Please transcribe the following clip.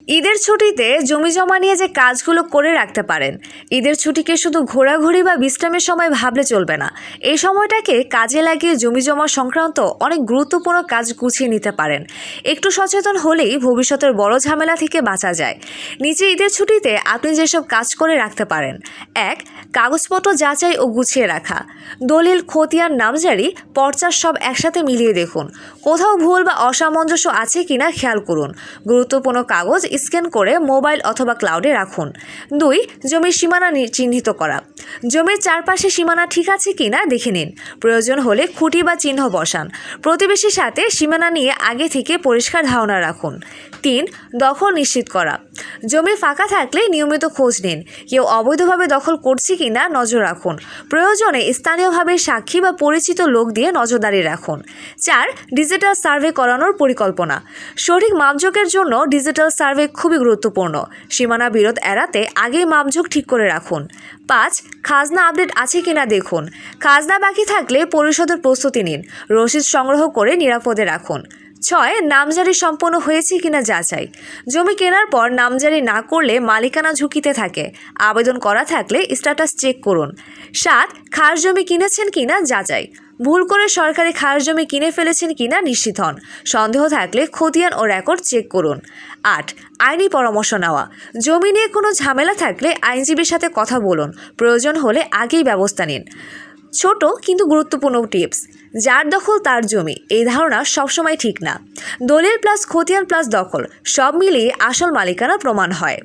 ঈদের ছুটিতে জমি জমা নিয়ে যে কাজগুলো করে রাখতে পারেন। ঈদের ছুটিকে শুধু ঘোরাঘুরি বা বিশ্রামের সময় ভাবলে চলবে না। এই সময়টাকে কাজে লাগিয়ে জমি জমা সংক্রান্ত অনেক গুরুত্বপূর্ণ কাজ গুছিয়ে নিতে পারেন। একটু সচেতন হলেই ভবিষ্যতের বড় ঝামেলা থেকে বাঁচা যায়। নিচে ঈদের ছুটিতে আপনি যেসব কাজ করে রাখতে পারেন: 1. কাগজপত্র যাচাই ও গুছিয়ে রাখা। দলিল, খতিয়ান, নামজারি, পর্চা সব একসাথে মিলিয়ে দেখুন। কোথাও ভুল বা অসামঞ্জস্য আছে কিনা খেয়াল করুন। গুরুত্বপূর্ণ কাগজ স্ক্যান করে মোবাইল অথবা ক্লাউডে রাখুন। 2. জমির সীমানা চিহ্নিত করা। জমির চারপাশে সীমানা ঠিক আছে কিনা দেখে নিন। প্রয়োজন হলে খুঁটি বা চিহ্ন বসান। প্রতিবেশীর সাথে সীমানা নিয়ে আগে থেকে পরিষ্কার ধারণা রাখুন। 3. দখল নিশ্চিত করা। জমি ফাঁকা থাকলে নিয়মিত খোঁজ নিন। কেউ অবৈধভাবে দখল করছে কিনা নজর রাখুন। প্রয়োজনে স্থানীয়ভাবে সাক্ষী বা পরিচিত লোক দিয়ে নজরদারি রাখুন। 4. ডিজিটাল সার্ভে করানোর পরিকল্পনা। সঠিক মাপজোকের জন্য ডিজিটাল সার্ভে খুবই গুরুত্বপূর্ণ। সীমানা বিরোধ এড়াতে আগেই মাপজোক ঠিক করে রাখুন। 5. খাজনা আপডেট আছে কিনা দেখুন। খাজনা বাকি থাকলে পরিশোধের প্রস্তুতি নিন। রসিদ সংগ্রহ করে নিরাপদে রাখুন। 6. নামজারি সম্পন্ন হয়েছে কিনা যাচাই। জমি কেনার পর নামজারি না করলে মালিকানা ঝুঁকিতে থাকে। আবেদন করা থাকলে স্ট্যাটাস চেক করুন। 7. খাস জমি কিনেছেন কিনা যাচাই। ভুল করে সরকারি খাস জমি কিনে ফেলেছেন কিনা নিশ্চিত হন। সন্দেহ থাকলে খতিয়ান ও রেকর্ড চেক করুন। 8. আইনি পরামর্শ নেওয়া। জমি নিয়ে কোনো ঝামেলা থাকলে আইনজীবীর সাথে কথা বলুন। প্রয়োজন হলে আগেই ব্যবস্থা নিন। ছোট কিন্তু গুরুত্বপূর্ণ টিপস: যার দখল তার জমি, এই ধারণা সবসময় ঠিক না। দলিল প্লাস খতিয়ান প্লাস দখল সব মিলিয়ে আসল মালিকানা প্রমাণ হয়।